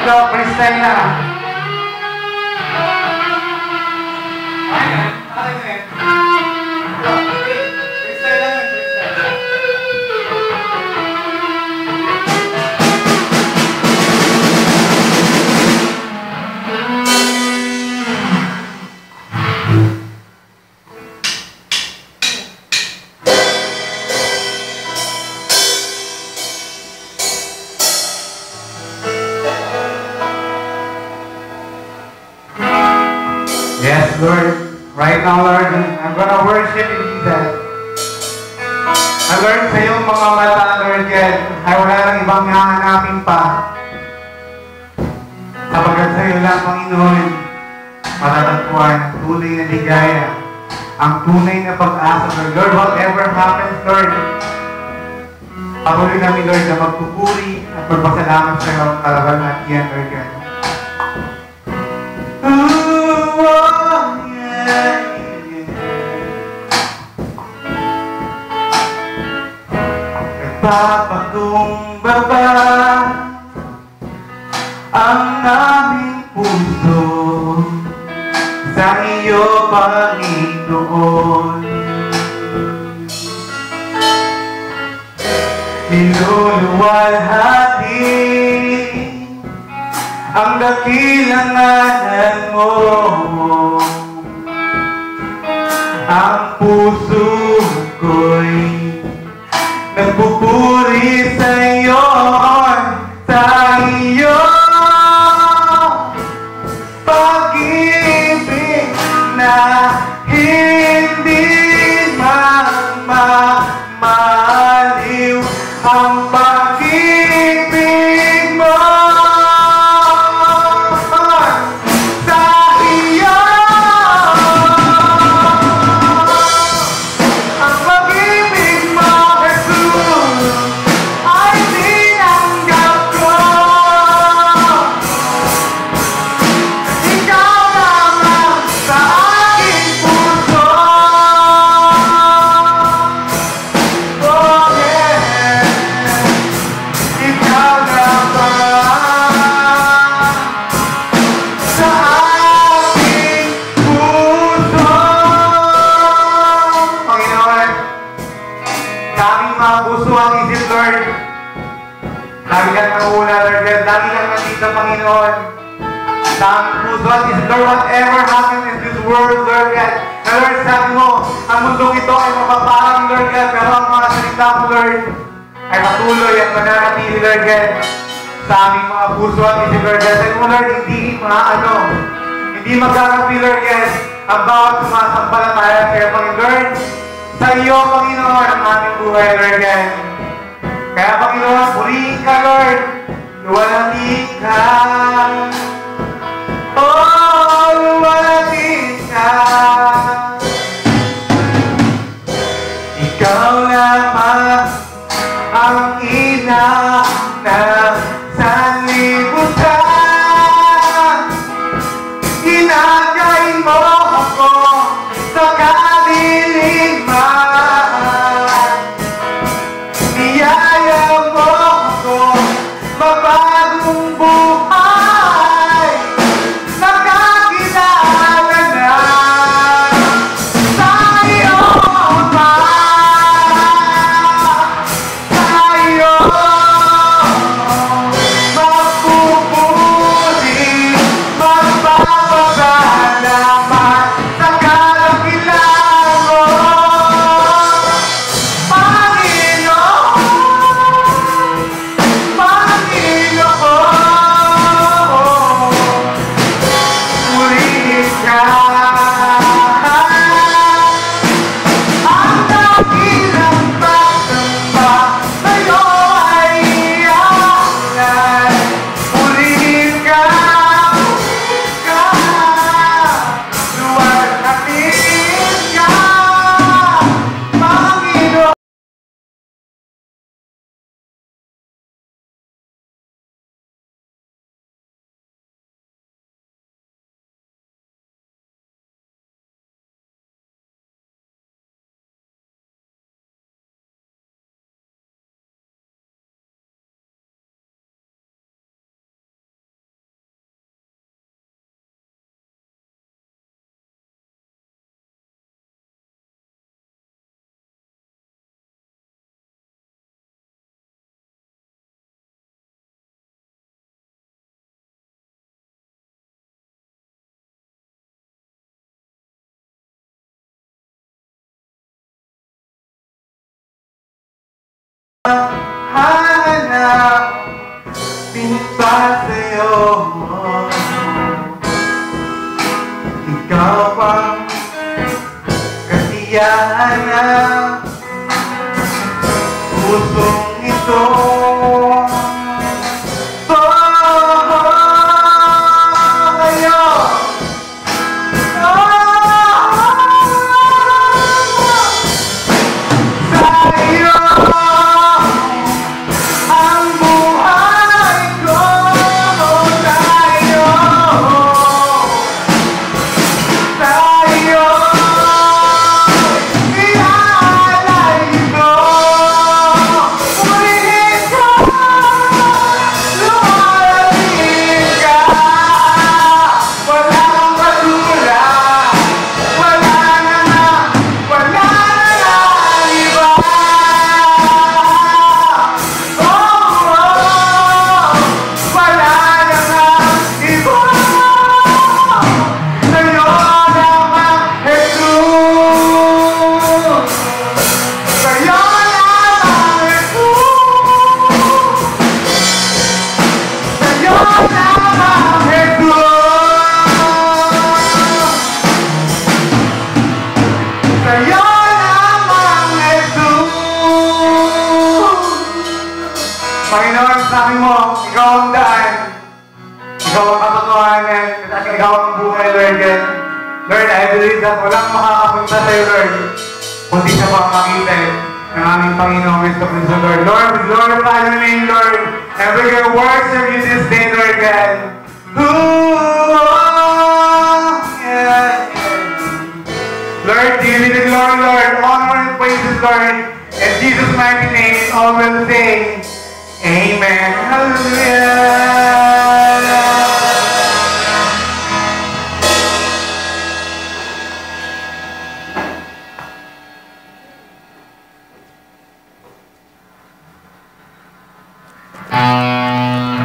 go, freestyle na. Ayun, ayun. Freestyle lang, freestyle. Yes, Lord. Right now, Lord, I'm gonna worship you, Jesus. Lord, sa iyong mga mata, Lord, God, ay wala lang ibang hahanapin pa. Sapagat sa iyo lang, Panginoon, matatagpuan ang tunay na ligaya, ang tunay na pag-asa, Lord. Lord, whatever happens, Lord, patuloy namin, Lord, na magpupuri at magpasalamat sa iyo ang kalaban at iyan, Lord, God. Nagpapakumbaba ang aming puso sa iyo, Panginoon. Niluluwalhati ang dakilang ngalan mo, ang puso ko'y nagpupuri sa iyo, sa iyo. Pag-ibig na hindi mamaliw, ang pag-ibig mo sa iyo. Ang pag-ibig mo, Jesus, ay tinanggap ko. Ikaw lamang sa aking puso. Oh yeah, ikaw lamang sa aking puso. Panginoon, sa aming mga puso ang isip, Lord, lagi kang nanguna, Lord God. Lagi kang nandito, Panginoon. Sa aming puso at isip, Lord, whatever happens in this world, Lord God, na Lord, sabi mo, ang mundong ito ay mapaparang, Lord God, pero ang mga salita mo, Lord, ay patuloy at mananatili, Lord God, sa aming mga puso at isip, Lord God. Sabi mo, Lord, hindi magkakapi, Lord God, ang bawat sumasampalataya sa iyo, Panginoon. Sa iyo, Panginoon, ang aming buhay, Lord God. Kaya, Panginoon, purihin ka, Lord. Luwalhati ka. Oh, luwalhati ka. Ikaw lamang ang ina ng sanlibutan. Ginagain mo ako sa kadiliman. Niyaya mo ako mabagong buhay. hanap pa sa'yo. Ikaw ang kasiyahan ng pusong ito. Panginoon, sabi mo, ikaw ang daan, ikaw ang katotohanan, at ikaw ang buhay, Lord. Lord, I believe that walang makakapunta sa'yo, Lord, kundi siya pa makita ng aming Panginoon Kristo, Lord. Lord, we glorify your name, Lord, and we can worship you this day, Lord God. Lord, give me the glory, Lord, honor and praises, Lord, in Jesus' mighty name. all will say, Amen. Hallelujah.